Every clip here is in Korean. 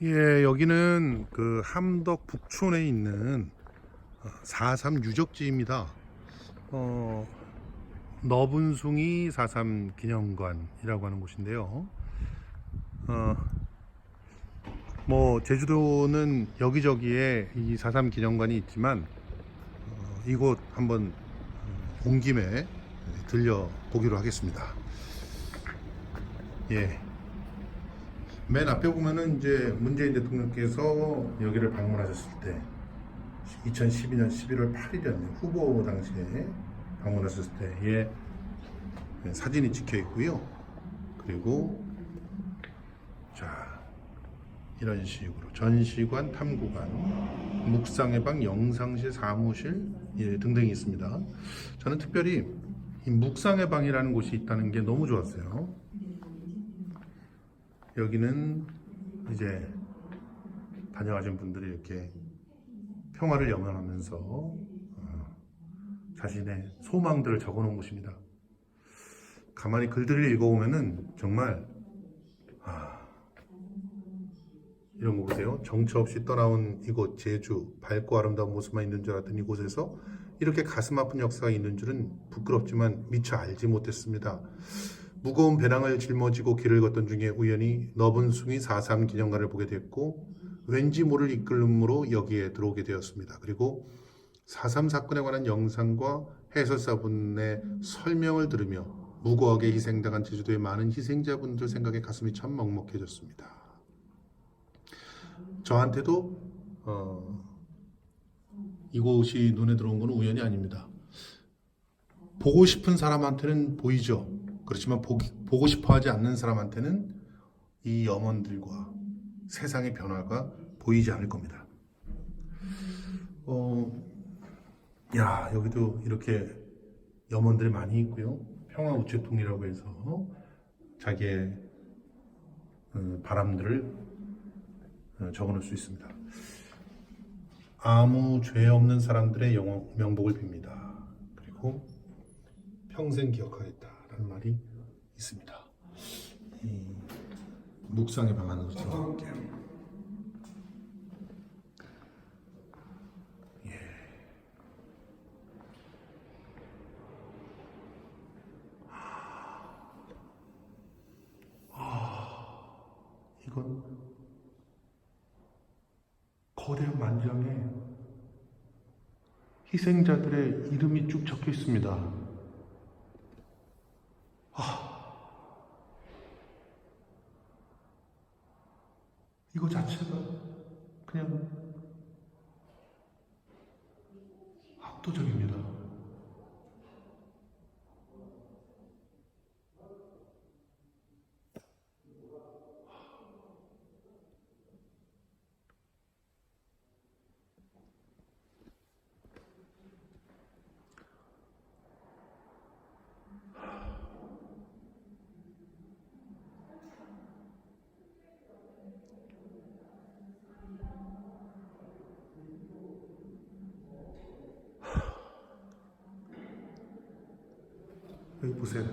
예, 여기는 그 함덕 북촌에 있는 4.3 유적지입니다. 어, 너분숭이 4.3 기념관이라고 하는 곳인데요. 어, 뭐 제주도는 여기저기에 이 4.3 기념관이 있지만 이곳 한번 온 김에 들려 보기로 하겠습니다. 예. 맨 앞에 보면은 이제 문재인 대통령께서 여기를 방문하셨을 때 2012년 11월 8일이었네요. 후보 당시에 방문하셨을 때의 사진이 찍혀 있고요. 그리고 자, 이런 식으로 전시관, 탐구관, 묵상해방, 영상실, 사무실 등등이 있습니다. 저는 특별히 이 묵상해방이라는 곳이 있다는 게 너무 좋았어요. 여기는 이제 다녀가신 분들이 이렇게 평화를 염원하면서 자신의 소망들을 적어놓은 곳입니다. 가만히 글들을 읽어보면은 정말 이런 거 보세요. 정처 없이 떠나온 이곳 제주, 밝고 아름다운 모습만 있는 줄 알았던 이곳에서 이렇게 가슴 아픈 역사가 있는 줄은 부끄럽지만 미처 알지 못했습니다. 무거운 배낭을 짊어지고 길을 걷던 중에 우연히 너분숭이 4.3 기념관을 보게 됐고 왠지 모를 이끌림으로 여기에 들어오게 되었습니다. 그리고 4.3 사건에 관한 영상과 해설사분의 설명을 들으며 무고하게 희생당한 제주도의 많은 희생자분들 생각에 가슴이 참 먹먹해졌습니다. 저한테도 이곳이 눈에 들어온 건 우연이 아닙니다. 보고 싶은 사람한테는 보이죠. 그렇지만 보고 싶어 하지 않는 사람한테는 이 염원들과 세상의 변화가 보이지 않을 겁니다. 여기도 이렇게 염원들이 많이 있고요. 평화우체통이라고 해서 자기의 바람들을 적어놓을 수 있습니다. 아무 죄 없는 사람들의 명복을 빕니다. 그리고 평생 기억하겠다라는 말이 있습니다. 이 묵상의 방 안으로 들어가 볼게요. 이건 거대한 만장에 희생자들의 이름이 쭉 적혀 있습니다. 이거 자체가 그냥 압도적입니다. 여기 보세요.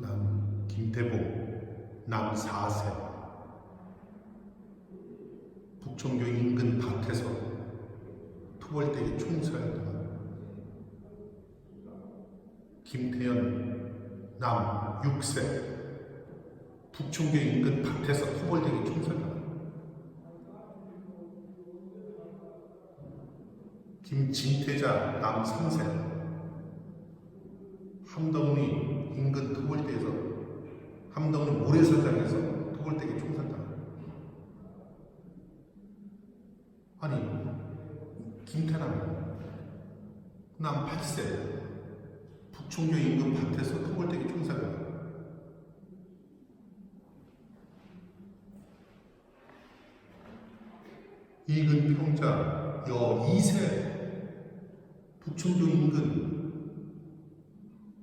남 김태보 남 4세 북청교 인근 밭에서 투벌대기 총살당한 김태현 남 6세 북청교 인근 밭에서 투벌대기 총살당한 김진태자 남 3세 함덕리 인근 토벌대에서 함덕리 모래사장에서 토벌대기 총살당. 아니 김태남 남 8세 북청교 인근 밭에서 토벌대기 총살당. 이근평자 여 2세 북청교 인근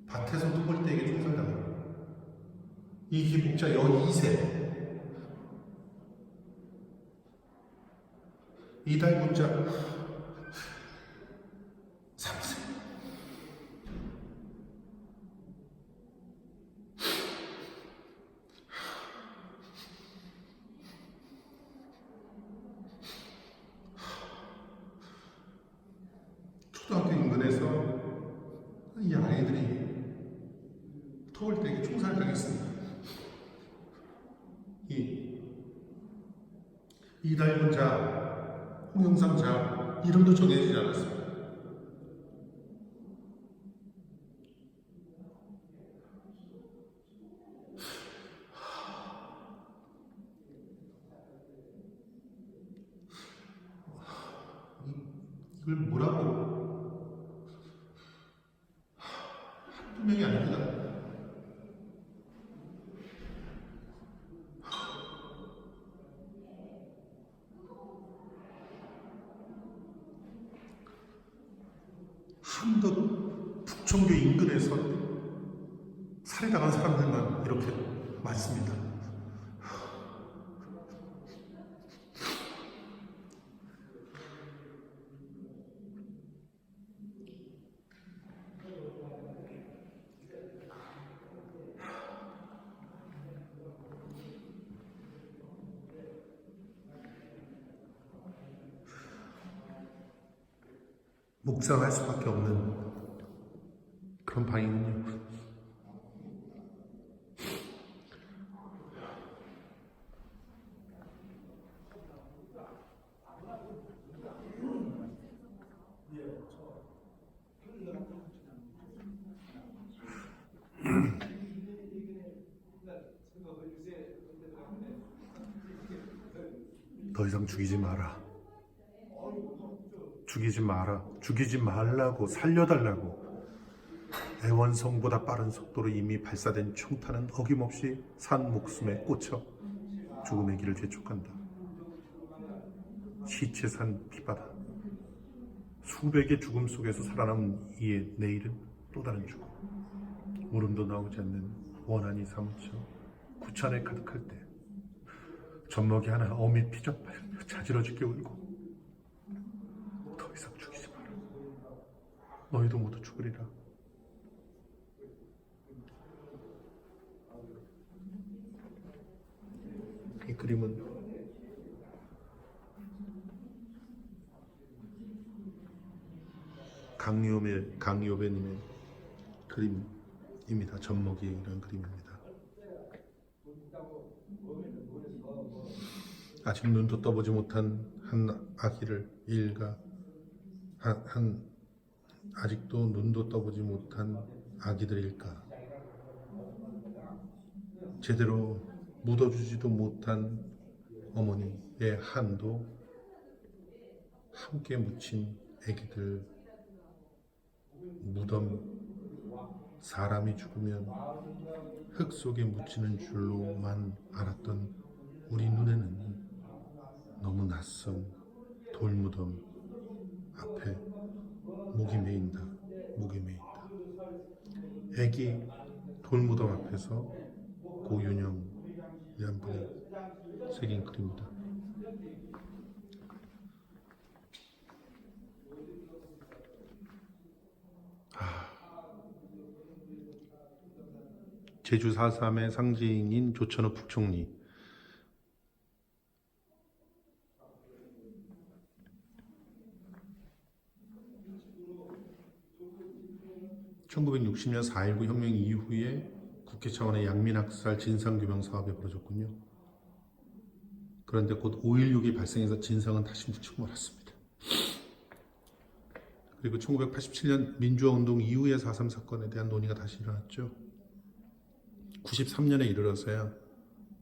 밭에서 토벌대에게 총살당합니다. 이기복자 여 2세 이달군자 3세 초등학교 인근에서 이 아이들이 터울대기 총살을 당했습니다. 이 이달곤 자, 홍영삼 자 이름도 정해지지 않았습니다. 이걸 뭐라고? 한두 명이 아닙니다. 한덕 북청교 인근에서 살해당한 사람들만 이렇게 많습니다. 묵상할 수밖에 없는 그런 방이군요. 더 이상 죽이지 마라. 죽이지 마라. 죽이지 말라고 살려달라고. 애원성보다 빠른 속도로 이미 발사된 총탄은 어김없이 산 목숨에 꽂혀 죽음의 길을 재촉한다. 시체산 피바다. 수백의 죽음 속에서 살아남은 이의 내일은 또 다른 죽음. 울음도 나오지 않는 원한이 사무쳐 구찬에 가득할 때 젖먹이 하나 어미 피적발며 자지러지게 울고 더 이상 죽이지 마라. 너희도 모두 죽으리라. 이 그림은 강요배님의 그림입니다. 젖먹이라는 그림입니다. 아직 눈도 떠보지 못한 한 아기를 아직도 눈도 떠보지 못한 아기들일까? 제대로 묻어주지도 못한 어머니의 한도 함께 묻힌 아기들 무덤 사람이 죽으면 흙 속에 묻히는 줄로만 알았던 우리 눈에는 너무 낯선 돌무덤 앞에 목이 메인다. 애기 돌무덤 앞에서 고윤영이란 분이 새긴 글입니다. 제주 4.3의 상징인 조천호 북총리. (1960년) 4.19 혁명 이후에 국회 차원의 양민학살 진상규명 사업이 벌어졌군요. 그런데 곧 5.16이 발생해서 진상은 다시 묻히고 말았습니다. 그리고 1987년 민주화운동 이후의 4.3 사건에 대한 논의가 다시 일어났죠. 93년에 이르러서야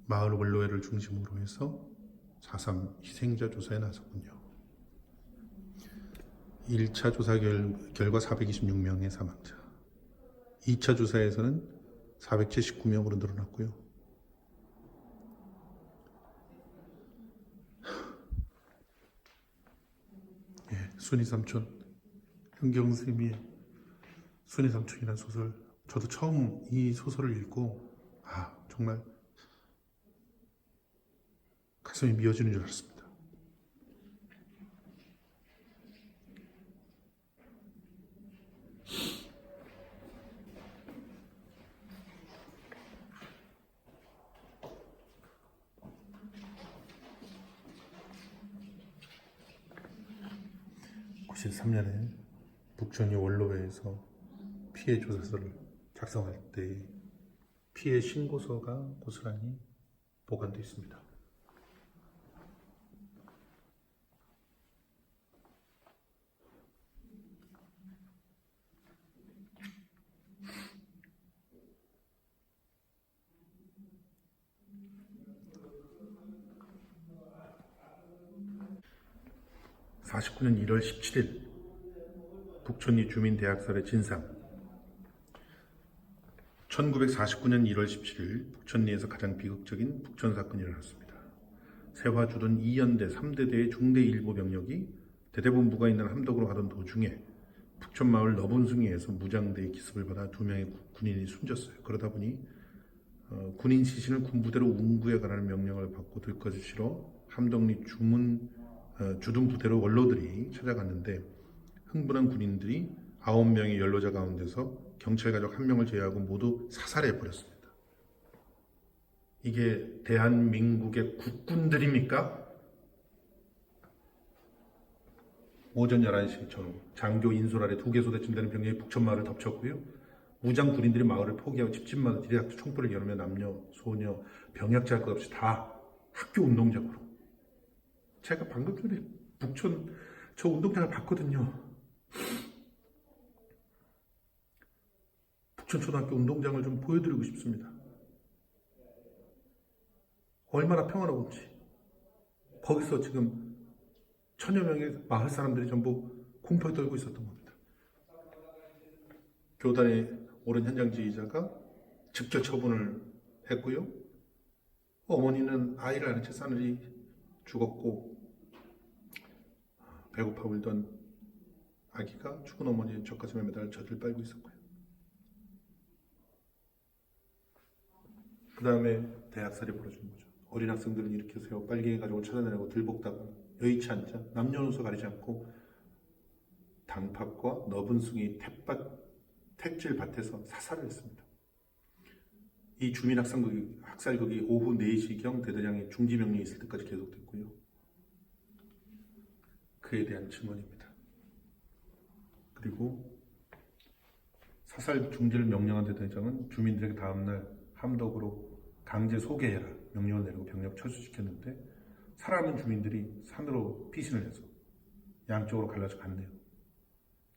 마을 원로회를 중심으로 해서 4.3 희생자 조사에 나섰군요. 1차 조사 결과 426명의 사망자, 2차 조사에서는 479명으로 늘어났고요. 순이삼촌, 현경쌤의 순이삼촌이라는 소설, 저도 처음 이 소설을 읽고 정말 가슴이 미어지는 줄 알았습니다. (93년에) 북촌이 원로회에서 피해 조사서를 작성할 때 피해 신고서가 고스란히 보관되어 있습니다. (49년 1월 17일) 북촌리 주민대학살의 진상. 1949년 1월 17일 북촌리에서 가장 비극적인 북촌 사건이 일어났습니다. 세화주둔 2연대 3대대의 중대 일부 병력이 대대본부가 있는 함덕으로 가던 도중에 북촌마을 너분숭이에서 무장대의 기습을 받아 2명의 군인이 숨졌어요. 그러다 보니 군인 시신을 군부대로 운구해 가라는 명령을 받고 들꺼주시러 함덕리 주둔 부대로 원로들이 찾아갔는데 흥분한 군인들이 9명의 연로자 가운데서 경찰 가족 1명을 제외하고 모두 사살해 버렸습니다. 이게 대한민국의 국군들입니까? 오전 11시 전 장교 인솔 아래 2개 소대쯤 되는 병력이 북촌마을을 덮쳤고요. 무장 군인들이 마을을 포기하고 집집마다 디리닥터 총불을 겨누며 남녀, 소녀, 병약자 할 것 없이 다 학교 운동장으로. 제가 방금 전에 북촌 저 운동장을 봤거든요. 북촌 초등학교 운동장을 좀 보여드리고 싶습니다. 얼마나 평화로운지. 거기서 지금 1000여 명의 마을 사람들이 전부 공포에 떨고 있었던 겁니다. 교단에 오른 현장 지휘자가 즉결 처분을 했고요. 어머니는 아이를 아는 채 싸늘히 죽었고, 배고파 울던 아기가 죽은 어머니의 젖가슴에 매달려 젖을 빨고 있었고요. 그 다음에 대학살이 벌어진 거죠. 어린 학생들은 일으켜서 빨갱이 가족을 찾아내려고 들볶다가 여의치 않자 남녀노소 가리지 않고 당팥과 너분숭이 택질 밭에서 사살을 했습니다. 이 주민 학살극이 오후 4시경 대대장의 중지명령이 있을 때까지 계속됐고요. 그에 대한 증언입니다. 그리고 사살 중지를 명령한 대대장은 주민들에게 다음날 함덕으로 강제 소개해라 명령을 내리고 병력 철수시켰는데 살아남은 주민들이 산으로 피신을 해서 양쪽으로 갈라져 갔네요.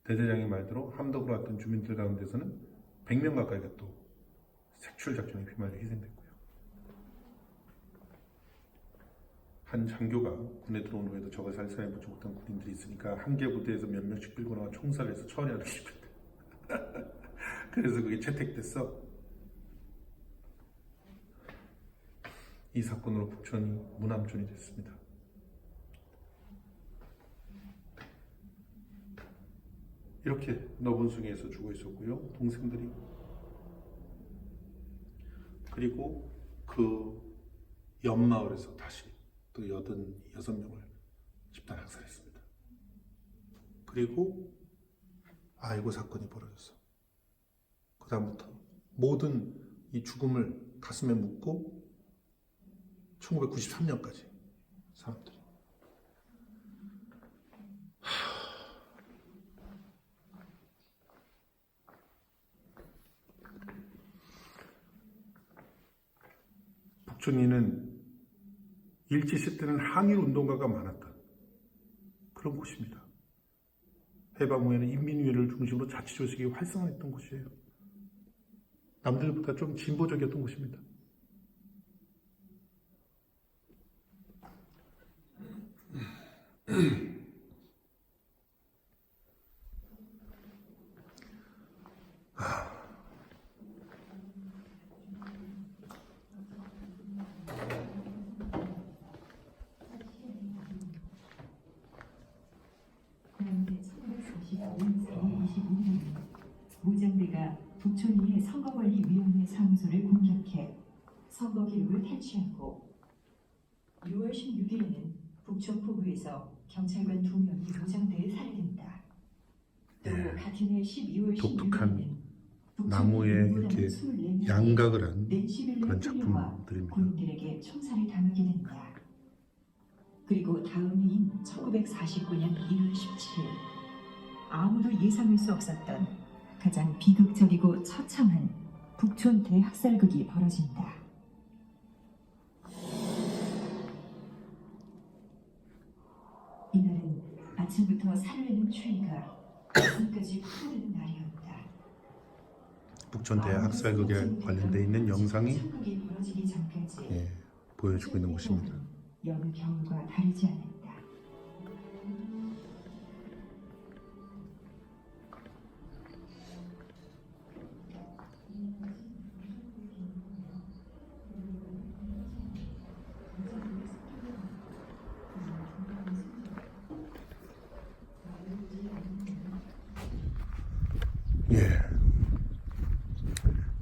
대대장의 말대로 함덕으로 왔던 주민들 가운데서는 100명 가까이가 또 색출작전에 휘말려 희생됐고요. 한 장교가 군에 들어온 후에도 적을 살살해 보지 못한 군인들이 있으니까 한 개 부대에서 몇 명씩 끌고 나와 총살을 해서 처리하기 싶었대. 그래서 그게 채택됐어. 이 사건으로 북촌이 무남촌이 됐습니다. 이렇게 너분숭이에서 죽어 있었고요. 동생들이. 그리고 그 옆마을에서 다시 또 86명을 집단 학살했습니다. 그리고 아이고 사건이 벌어졌어. 그 다음부터 모든 이 죽음을 가슴에 묻고 1993년까지 사람들이 북촌리는 일제시대 때는 항일 운동가가 많았다. 그런 곳입니다. 해방 후에는 인민위원회를 중심으로 자치조직이 활성화했던 곳이에요. 남들보다 좀 진보적이었던 곳입니다. 무장대가 북촌리의 선거관리위원회 사무소를 공격해 선거 기록을 탈취하고 6월 16일에는 북촌 포구에서 경찰관 2명이 무장대에 살해된다. 또 같은 해 12월 독특한 16일에는 나무에 이렇게 양각을 한 그런 작품들입니다. 군인들에게 총살을 당하게 된다. 그리고 다음 해인 1949년 1월 17일 아무도 예상할 수 없었던 가장 비극적이고 처참한 북촌 대학살극이 벌어집니다. 이날은 아침부터 살을 내는 추위가 가슴까지 푸르는 날이었다. 북촌 대학살극에 관련돼 있는 영상이 천국이 벌어지기 전까지 보여주고 있는 곳입니다. 여느 겨울과 다르지 않았다.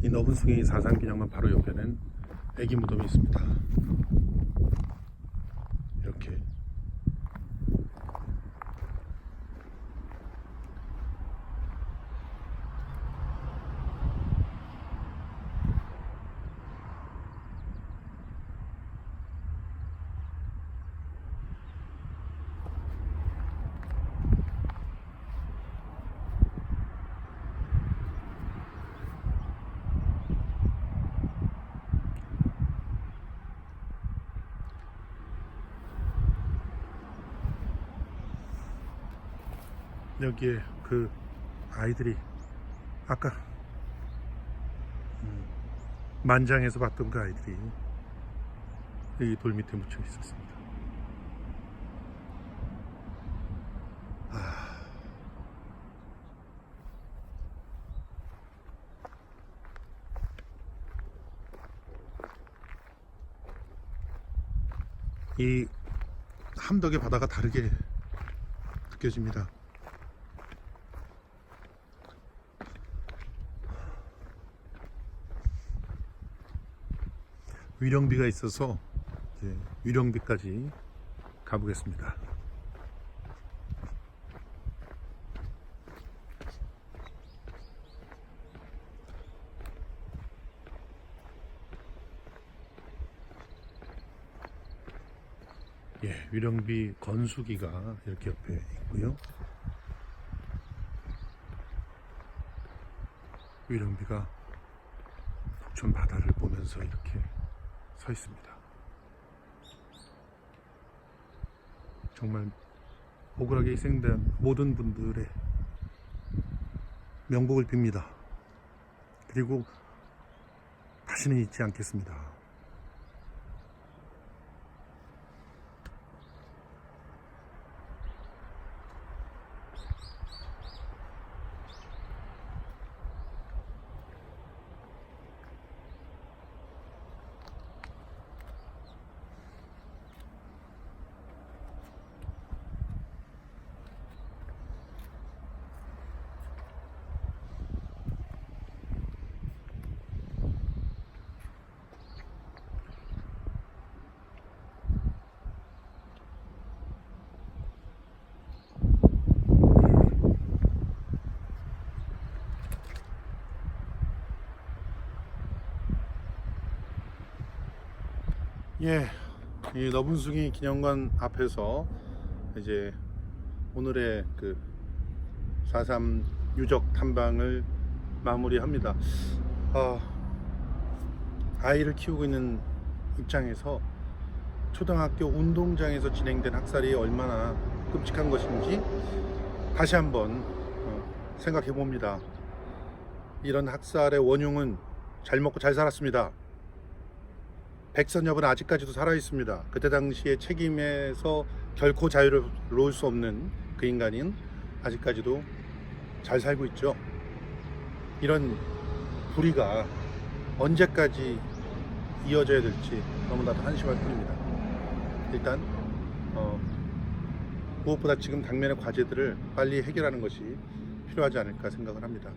이 너분숭이 사상기념관 바로 옆에는 애기 무덤이 있습니다. 이렇게 여기에 그 아이들이 아까 만장에서 봤던 그 아이들이 이 돌 밑에 묻혀 있었습니다. 이 함덕의 바다가 다르게 느껴집니다. 위령비가 있어서 이제 위령비까지 가보겠습니다. 위령비 건수기가 이렇게 옆에 있고요. 위령비가 북촌 바다를 보면서 이렇게 서 있습니다. 정말 억울하게 희생된 모든 분들의 명복을 빕니다. 그리고 다시는 잊지 않겠습니다. 이 너분숭이 기념관 앞에서 이제 오늘의 그 4.3 유적 탐방을 마무리합니다. 아이를 키우고 있는 입장에서 초등학교 운동장에서 진행된 학살이 얼마나 끔찍한 것인지 다시 한번 생각해 봅니다. 이런 학살의 원흉은 잘 먹고 잘 살았습니다. 백선엽은 아직까지도 살아있습니다. 그때 당시의 책임에서 결코 자유로울 수 없는 그 인간인 아직까지도 잘 살고 있죠. 이런 불의가 언제까지 이어져야 될지 너무나도 한심할 뿐입니다. 일단 무엇보다 지금 당면의 과제들을 빨리 해결하는 것이 필요하지 않을까 생각을 합니다.